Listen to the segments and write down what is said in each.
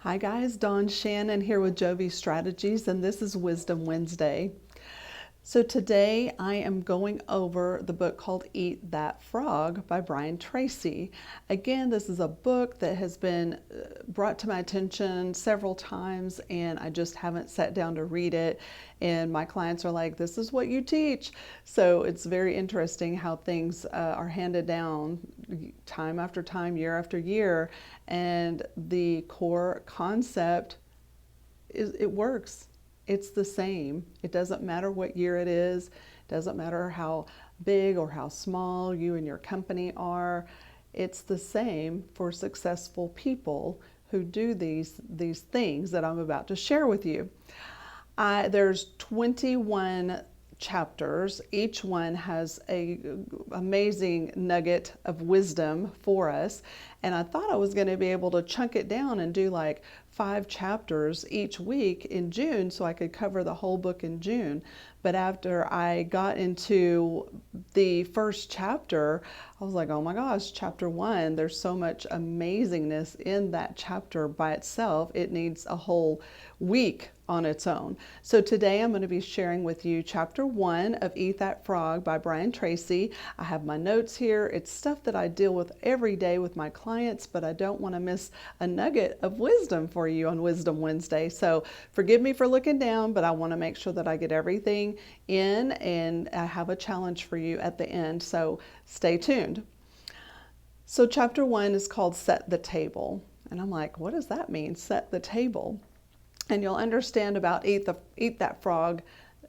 Hi guys, Dawn Shannon here with Jovi Strategies, and this is Wisdom Wednesday. So today I am going over the book called Eat That Frog by Brian Tracy. Again, this is a book that has been brought to my attention several times, and I just haven't sat down to read it. And my clients are like, this is what you teach. So it's very interesting how things are handed down time after time, year after year. And the core concept is it works. It's the same. It doesn't matter what year it is. It doesn't matter how big or how small you and your company are. It's the same for successful people who do these things that I'm about to share with you. There's 21 chapters. Each one has a amazing nugget of wisdom for us. And I thought I was going to be able to chunk it down and do like 5 chapters each week in June so I could cover the whole book in June. But after I got into the first chapter, I was like, oh my gosh, chapter 1, there's so much amazingness in that chapter by itself. It needs a whole week on its own. So today I'm going to be sharing with you chapter 1 of Eat That Frog by Brian Tracy. I have my notes here. It's stuff that I deal with every day with my clients, but I don't want to miss a nugget of wisdom for you on Wisdom Wednesday. So forgive me for looking down, but I want to make sure that I get everything in, and I have a challenge for you at the end. So stay tuned. So chapter 1 is called Set the Table. And I'm like, what does that mean? Set the table. And you'll understand about Eat That Frog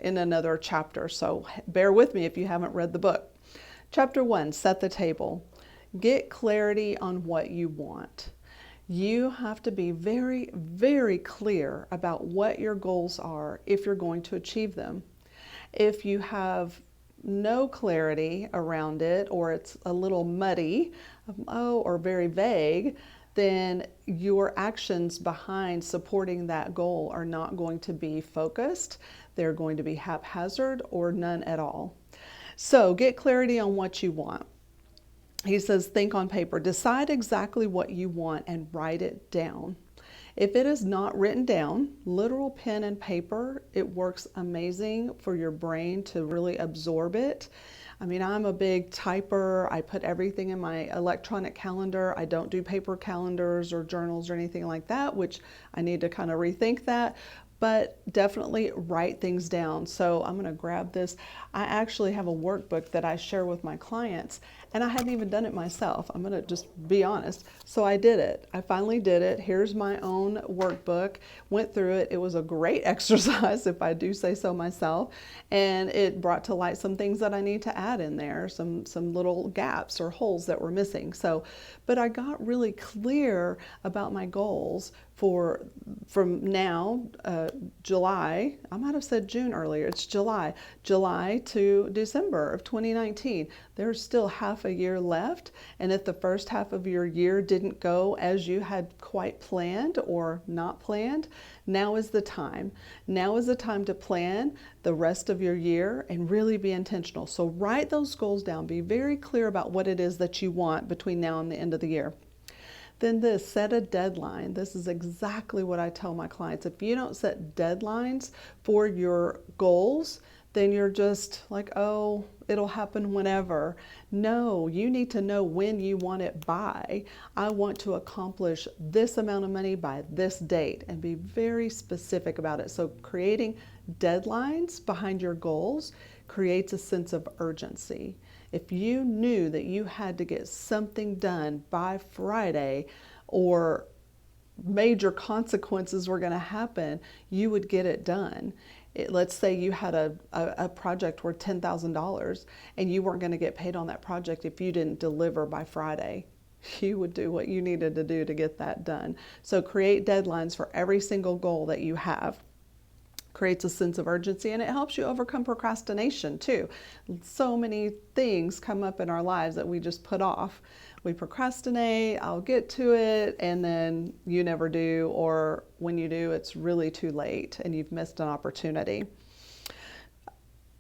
in another chapter. So bear with me if you haven't read the book. Chapter 1, Set the Table. Get clarity on what you want. You have to be very, very clear about what your goals are if you're going to achieve them. If you have no clarity around it, or it's a little muddy, or very vague, then your actions behind supporting that goal are not going to be focused. They're going to be haphazard or none at all. So get clarity on what you want. He says, think on paper. Decide exactly what you want and write it down. If it is not written down, literal pen and paper, it works amazing for your brain to really absorb it. I mean, I'm a big typer. I put everything in my electronic calendar. I don't do paper calendars or journals or anything like that, which I need to kind of rethink that. But definitely write things down. So I'm going to grab this. I actually have a workbook that I share with my clients, and I hadn't even done it myself. I'm going to just be honest. So I did it. I finally did it. Here's my own workbook. Went through it. It was a great exercise, if I do say so myself. And it brought to light some things that I need to add in there, some little gaps or holes that were missing. So, but I got really clear about my goals from now, July, I might have said June earlier, it's July to December of 2019. There's still half a year left, and if the first half of your year didn't go as you had quite planned or not planned, now is the time. Now is the time to plan the rest of your year and really be intentional. So write those goals down. Be very clear about what it is that you want between now and the end of the year. Then set a deadline. This is exactly what I tell my clients. If you don't set deadlines for your goals, then you're just like, oh, it'll happen whenever. No, you need to know when you want it by. I want to accomplish this amount of money by this date, and be very specific about it. So creating deadlines behind your goals creates a sense of urgency. If you knew that you had to get something done by Friday, or major consequences were going to happen, you would get it done. Let's say you had a project worth $10,000 and you weren't going to get paid on that project if you didn't deliver by Friday. You would do what you needed to do to get that done. So create deadlines for every single goal that you have. Creates a sense of urgency, and it helps you overcome procrastination too. So many things come up in our lives that we just put off. We procrastinate, I'll get to it, and then you never do, or when you do, it's really too late and you've missed an opportunity.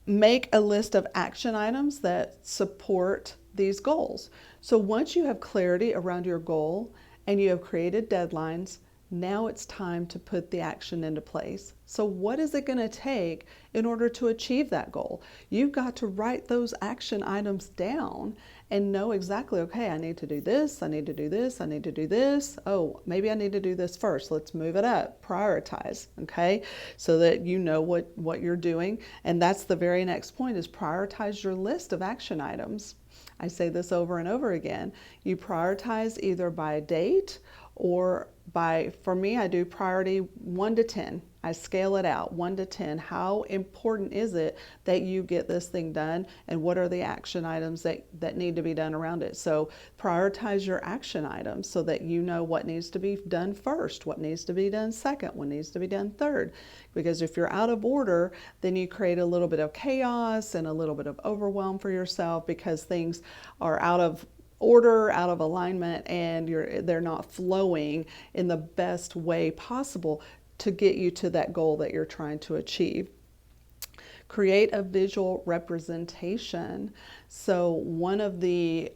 Make a list of action items that support these goals. So once you have clarity around your goal and you have created deadlines, Now it's time to put the action into place. So what is it going to take in order to achieve that goal? You've got to write those action items down and know exactly, okay, I need to do this, I need to do this, I need to do this. Oh, maybe I need to do this first. Let's move it up, prioritize, okay? So that you know what you're doing. And that's the very next point, is prioritize your list of action items. I say this over and over again. You prioritize either by date or by, for me, I do priority 1 to 10. I scale it out 1 to 10. How important is it that you get this thing done, and what are the action items that need to be done around it? So prioritize your action items so that you know what needs to be done first, what needs to be done second, what needs to be done third. Because if you're out of order, then you create a little bit of chaos and a little bit of overwhelm for yourself, because things are out of order, out of alignment, and they're not flowing in the best way possible to get you to that goal that you're trying to achieve. Create a visual representation. So one of the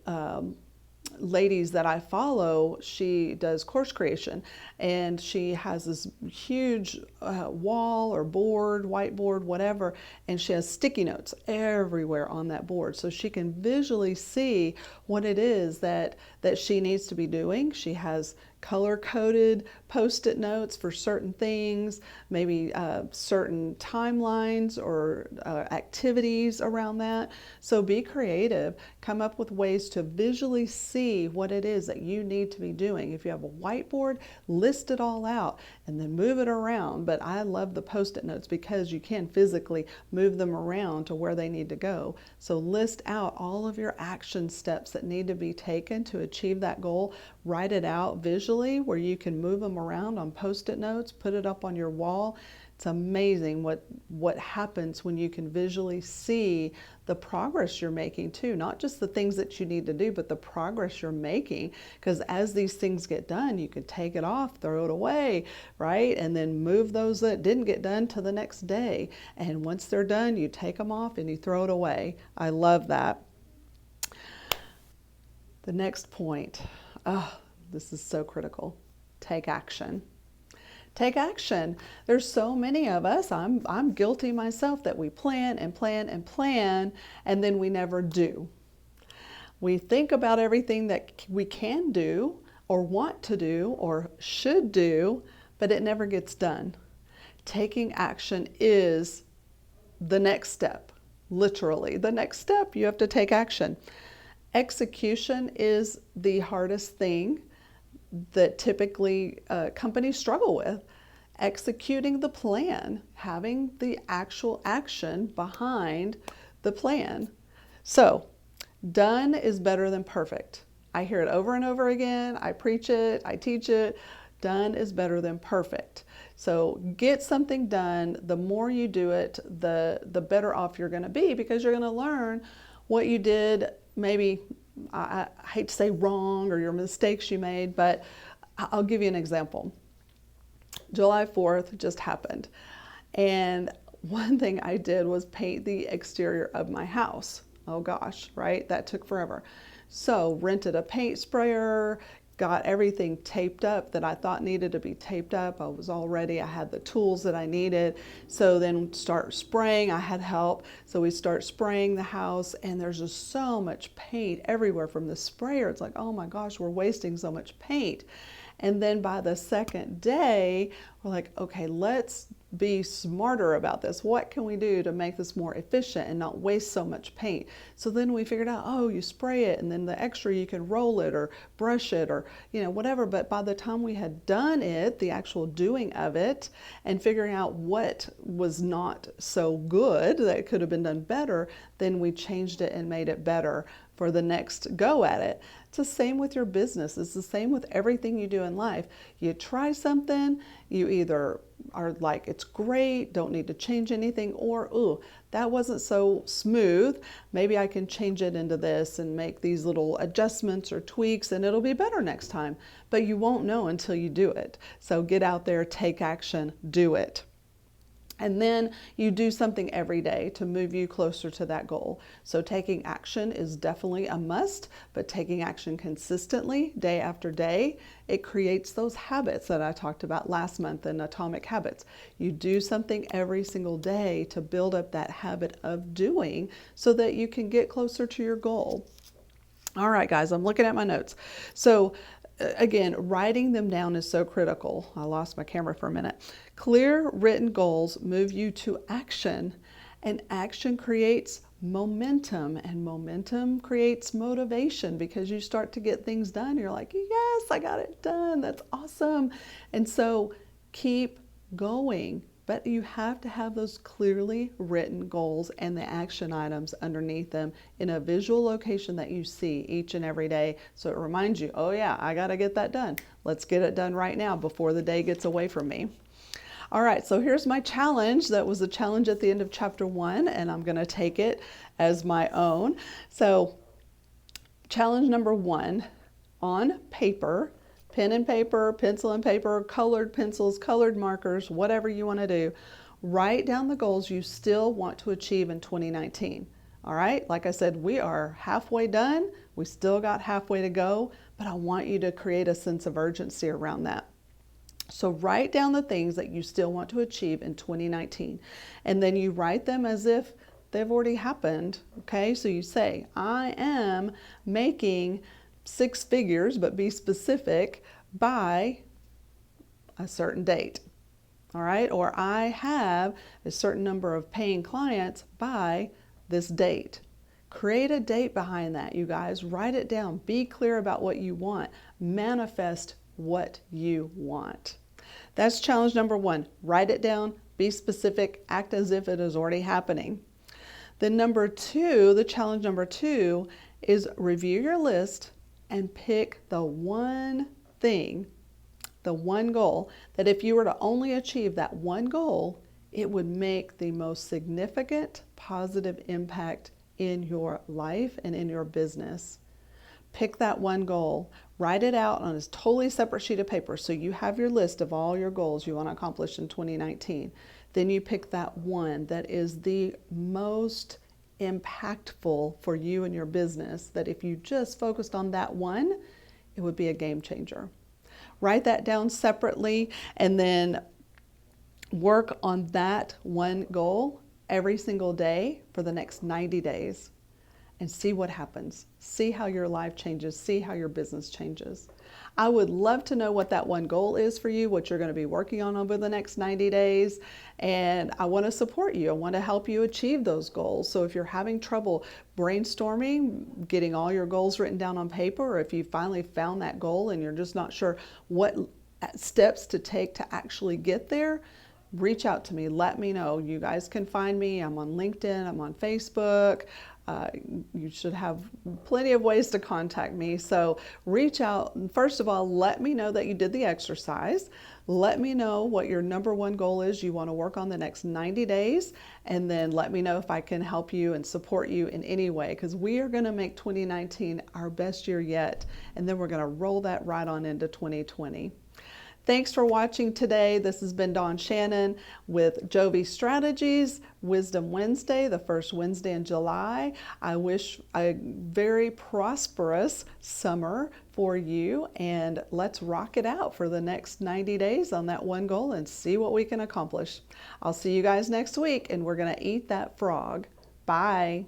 ladies that I follow, she does course creation, and she has this huge wall or board, whiteboard, whatever, and she has sticky notes everywhere on that board, so she can visually see what it is that she needs to be doing. She has color-coded post-it notes for certain things, maybe certain timelines or activities around that. So be creative. Come up with ways to visually see what it is that you need to be doing. If you have a whiteboard, list it all out and then move it around. But I love the post-it notes because you can physically move them around to where they need to go. So list out all of your action steps that need to be taken to achieve that goal. Write it out visually where you can move them around on post-it notes, put it up on your wall. It's amazing what happens when you can visually see the progress you're making too, not just the things that you need to do, but the progress you're making. Because as these things get done, you can take it off, throw it away, right? And then move those that didn't get done to the next day. And once they're done, you take them off and you throw it away. I love that. The next point, this is so critical. Take action. Take action. There's so many of us, I'm guilty myself, that we plan and plan and plan, and then we never do. We think about everything that we can do or want to do or should do, but it never gets done. Taking action is the next step. Literally, the next step, you have to take action. Execution is the hardest thing that typically companies struggle with. Executing the plan, having the actual action behind the plan. So, done is better than perfect. I hear it over and over again. I preach it, I teach it. Done is better than perfect. So get something done. The more you do it, the better off you're going to be, because you're going to learn what you did, maybe, I hate to say wrong, or your mistakes you made, but I'll give you an example. July 4th just happened, and one thing I did was paint the exterior of my house. Oh gosh, right? That took forever. So rented a paint sprayer, got everything taped up that I thought needed to be taped up. I was all ready. I had the tools that I needed. So then start spraying. I had help. So we start spraying the house, and there's just so much paint everywhere from the sprayer. It's like, oh my gosh, we're wasting so much paint. And then by the second day, we're like, okay, let's be smarter about this. What can we do to make this more efficient and not waste so much paint? So then we figured out, oh, you spray it, and then the extra you can roll it or brush it or, whatever. But by the time we had done it, the actual doing of it, and figuring out what was not so good that could have been done better, then we changed it and made it better for the next go at it. It's the same with your business. It's the same with everything you do in life. You try something, you either are like, it's great, don't need to change anything, or, ooh, that wasn't so smooth. Maybe I can change it into this and make these little adjustments or tweaks, and it'll be better next time. But you won't know until you do it. So get out there, take action, do it. And then you do something every day to move you closer to that goal. So taking action is definitely a must, but taking action consistently day after day, it creates those habits that I talked about last month in Atomic Habits. You do something every single day to build up that habit of doing so that you can get closer to your goal. All right, guys, I'm looking at my notes. So again, writing them down is so critical. I lost my camera for a minute. Clear written goals move you to action, and action creates momentum, and momentum creates motivation because you start to get things done. You're like, yes, I got it done. That's awesome. And so keep going. But you have to have those clearly written goals and the action items underneath them in a visual location that you see each and every day. So it reminds you, oh yeah, I got to get that done. Let's get it done right now before the day gets away from me. All right, so here's my challenge. That was a challenge at the end of chapter 1, and I'm going to take it as my own. So challenge number 1, on paper, pen and paper, pencil and paper, colored pencils, colored markers, whatever you want to do, write down the goals you still want to achieve in 2019. All right, like I said, we are halfway done. We still got halfway to go, but I want you to create a sense of urgency around that. So write down the things that you still want to achieve in 2019, and then you write them as if they've already happened. Okay, so you say, I am making 6 figures, but be specific, by a certain date. All right, or I have a certain number of paying clients by this date. Create a date behind that, you guys. Write it down. Be clear about what you want. Manifest what you want. That's challenge number 1. Write it down, be specific, act as if it is already happening. Then number 2, the challenge number 2 is review your list and pick the one thing, the one goal, that if you were to only achieve that one goal, it would make the most significant positive impact in your life and in your business. Pick that one goal, write it out on a totally separate sheet of paper so you have your list of all your goals you want to accomplish in 2019. Then you pick that one that is the most impactful for you and your business, that if you just focused on that one, it would be a game changer. Write that down separately and then work on that one goal every single day for the next 90 days and see what happens. See how your life changes. See how your business changes. I would love to know what that one goal is for you, what you're going to be working on over the next 90 days. And I want to support you. I want to help you achieve those goals. So if you're having trouble brainstorming, getting all your goals written down on paper, or if you finally found that goal and you're just not sure what steps to take to actually get there, reach out to me. Let me know. You guys can find me. I'm on LinkedIn. I'm on Facebook. You should have plenty of ways to contact me. So reach out. First of all, let me know that you did the exercise. Let me know what your number one goal is you want to work on the next 90 days. And then let me know if I can help you and support you in any way, because we are going to make 2019 our best year yet. And then we're going to roll that right on into 2020. Thanks for watching today. This has been Dawn Shannon with Jovi Strategies, Wisdom Wednesday, the first Wednesday in July. I wish a very prosperous summer for you, and let's rock it out for the next 90 days on that one goal and see what we can accomplish. I'll see you guys next week, and we're going to eat that frog. Bye.